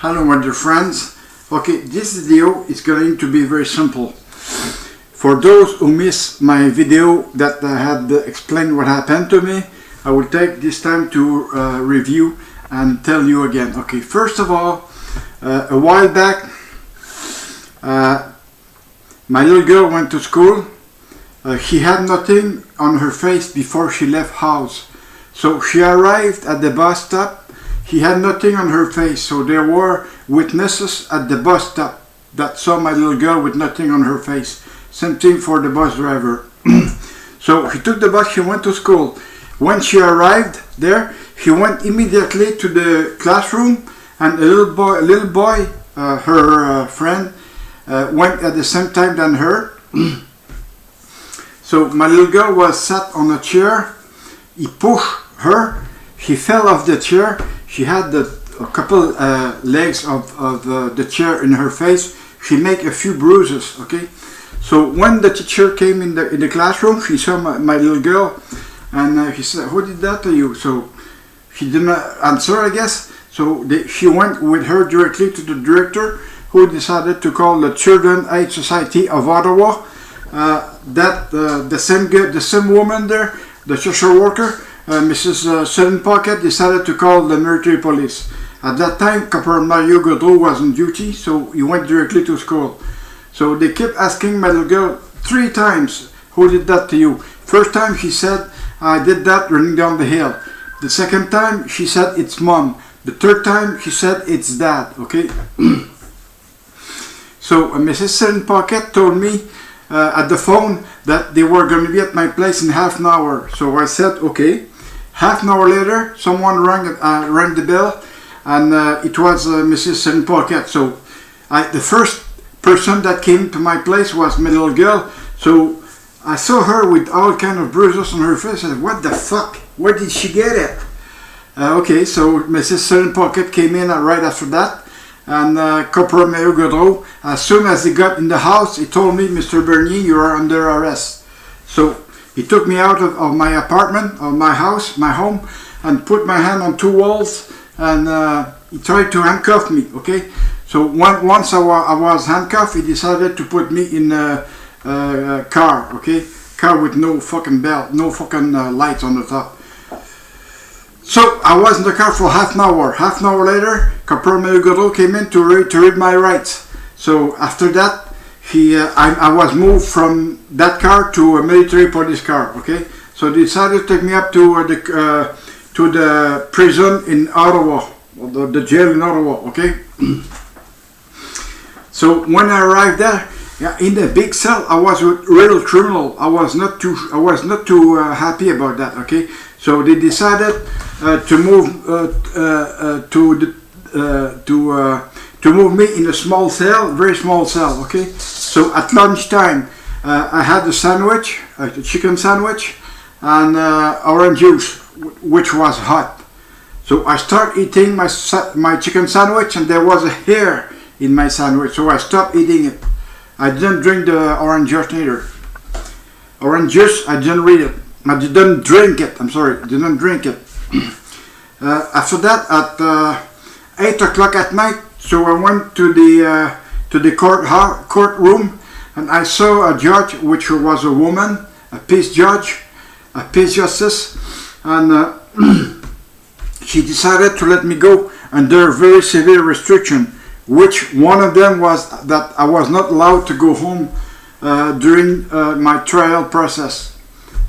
Hello my dear friends. Okay, this video is going to be very simple. For those who missed my video that I had explained what happened to me, I will take this time to review and tell you again. Okay, first of all, a while back, my little girl went to school. She had nothing on her face before she left house. So she arrived at the bus stop. She had nothing on her face, so there were witnesses at the bus stop that saw my little girl with nothing on her face. Same thing for the bus driver. So she took the bus, she went to school. When she arrived there, she went immediately to the classroom, and a little boy, her friend, went at the same time than her. So my little girl was sat on a chair. He pushed her. She fell off the chair. She had a couple legs of the chair in her face. She made a few bruises. Okay. So when the teacher came in the classroom, she saw my little girl, and he said, "Who did that to you?" So she didn't answer, I guess. So she went with her directly to the director, who decided to call the Children's Aid Society of Ottawa. The same woman there, the social worker, Mrs. Sutton Pocket, decided to call the military police. At that time, Corporal Mario Godreau was on duty, so he went directly to school. So they kept asking my little girl 3 times, "Who did that to you?" First time she said, "I did that running down the hill." The second time she said, "It's mom." The third time she said, "It's dad." Okay. So Mrs. Sutton Pocket told me at the phone that they were going to be at my place in half an hour. So I said, okay. Half an hour later, someone rang the bell, and it was Mrs. Sutton Pocket. So the first person that came to my place was my little girl. So I saw her with all kind of bruises on her face. I said, "What the fuck? Where did she get it?" Okay, so Mrs. Sutton Pocket came in right after that. And Corporal Mario Godreau, as soon as he got in the house, he told me, "Mr. Bernier, you are under arrest." So he took me out of my apartment, of my house, my home, and put my hand on 2 walls, and he tried to handcuff me. Okay, so once I was handcuffed, he decided to put me in a car. Okay, car with no fucking belt, no fucking lights on the top. So I was in the car for half an hour. Half an hour later, Corporal Mario Godreau came in to read my rights. So after that, I was moved from that car to a military police car. Okay, so they decided to take me up to the prison in Ottawa, or the jail in Ottawa. Okay. So when I arrived there, in the big cell, I was a real criminal. I was not too happy about that. Okay. So they decided to move me in a small cell, very small cell. Okay. So at lunchtime, I had a sandwich, a chicken sandwich, and orange juice, which was hot. So I started eating my chicken sandwich, and there was a hair in my sandwich. So I stopped eating it. I didn't drink the orange juice either. Orange juice, I didn't read it. I didn't drink it. I'm sorry, I didn't drink it. After that, at 8 o'clock at night, so I went to the courtroom, and I saw a judge, which was a woman, a peace judge, a peace justice, and she decided to let me go under very severe restriction, which one of them was that I was not allowed to go home during my trial process.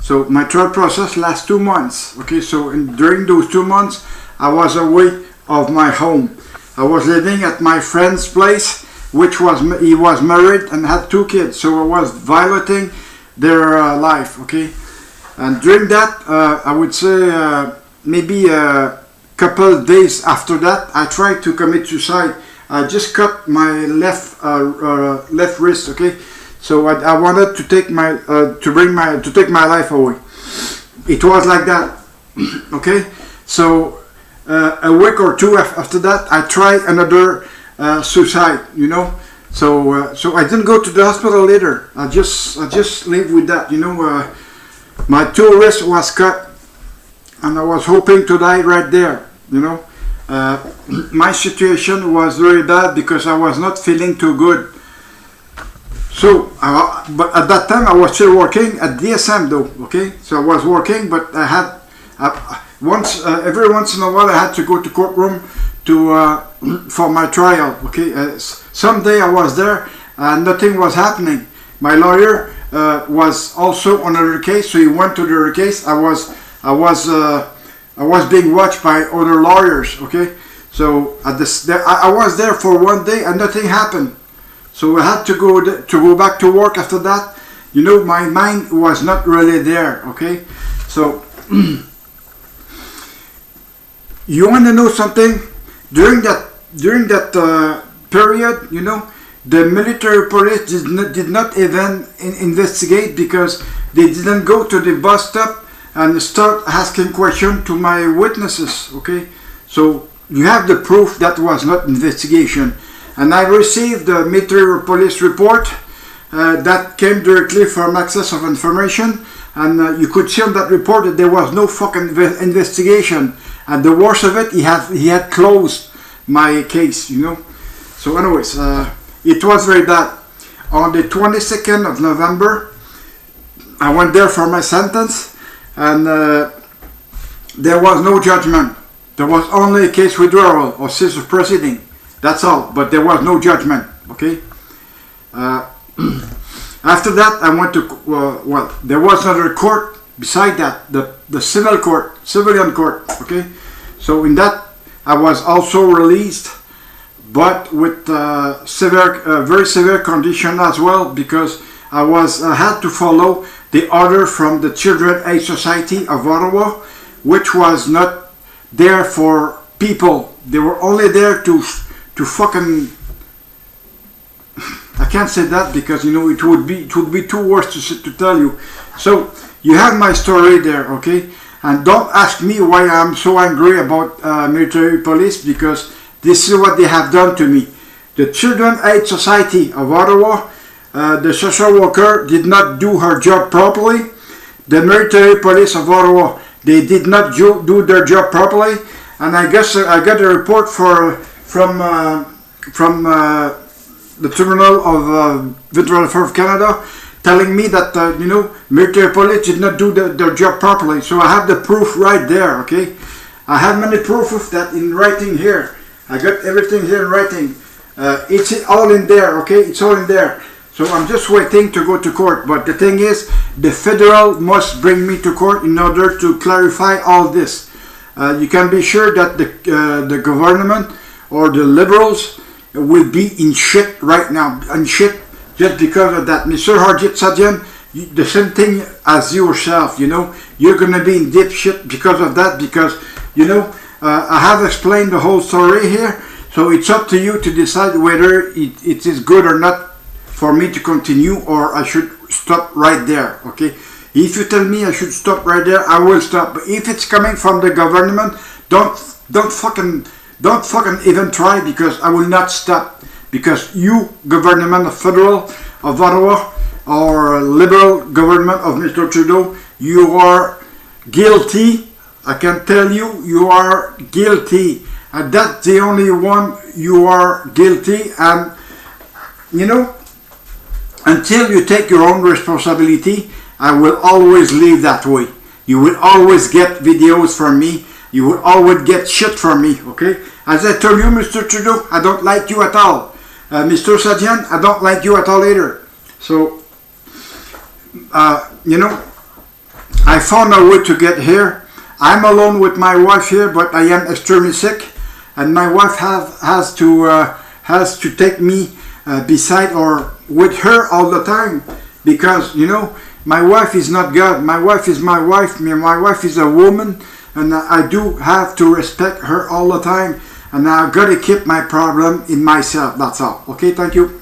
So my trial process lasts 2 months. Okay, so during those 2 months, I was away of my home. I was living at my friend's place, he was married and had 2 kids. So I was violating their life. Okay, and during that, I would say maybe a couple of days after that, I tried to commit suicide. I just cut my left wrist. Okay. So I wanted to take my life away. It was like that. Okay. So a week or 2 after that, I tried another suicide. You know. So I didn't go to the hospital later. I just lived with that. You know, my 2 wrists was cut, and I was hoping to die right there. You know. my situation was very bad because I was not feeling too good. So, but at that time I was still working at DSM though, okay? So I was working, but I had, every once in a while I had to go to courtroom to, for my trial, okay? Someday I was there and nothing was happening. My lawyer was also on another case, so he went to the other case. I was being watched by other lawyers, okay? So I was there for one day and nothing happened. So I had to go back to work after that. You know, my mind was not really there, okay? So, you want to know something? During that period, you know, the military police did not even investigate because they didn't go to the bus stop and start asking questions to my witnesses, okay? So, you have the proof that was not investigation. And I received the military police report that came directly from Access of Information, and you could see on that report that there was no fucking investigation. And the worst of it, he had closed my case, you know. So anyways, it was very bad. On the 22nd of November, I went there for my sentence, and there was no judgment. There was only a case withdrawal or cease of proceeding. That's all, but there was no judgment, okay? After that, I went to, well, there was another court beside that, the civilian court, okay? So in that, I was also released, but with very severe condition as well, because I had to follow the order from the Children Aid Society of Ottawa, which was not there for people. They were only there to fucking, I can't say that because, you know, it would be too worse to tell you. So you have my story there, okay? And don't ask me why I'm so angry about military police, because this is what they have done to me. The Children Aid Society of Ottawa, the social worker did not do her job properly. The military police of Ottawa, they did not do their job properly. And I guess I got a report from the Tribunal of Veteran Affairs of Canada telling me that, you know, military police did not do their job properly. So I have the proof right there, okay? I have many proof of that in writing here. I got everything here in writing. It's all in there, okay? It's all in there. So I'm just waiting to go to court. But the thing is, the federal must bring me to court in order to clarify all this. You can be sure that the government or the liberals will be in shit right now, in shit just because of that. Mr. Harjit Sadian, the same thing as yourself, you know, you're gonna be in deep shit because of that, because, you know, I have explained the whole story here, so it's up to you to decide whether it is good or not for me to continue, or I should stop right there, okay? If you tell me I should stop right there, I will stop. But if it's coming from the government, don't fucking even try, because I will not stop. Because you, government of Federal of Ottawa, or Liberal government of Mr. Trudeau, you are guilty. I can tell you, you are guilty. And that's the only one you are guilty. And, you know, until you take your own responsibility, I will always live that way. You will always get videos from me. You will always get shit from me, okay? As I told you, Mr. Trudeau, I don't like you at all. Mr. Sadian, I don't like you at all either. So, you know, I found a way to get here. I'm alone with my wife here, but I am extremely sick. And my wife has to take me beside or with her all the time. Because, you know, my wife is not God. My wife is my wife. My wife is a woman. And I do have to respect her all the time. And I've got to keep my problem in myself. That's all. Okay, thank you.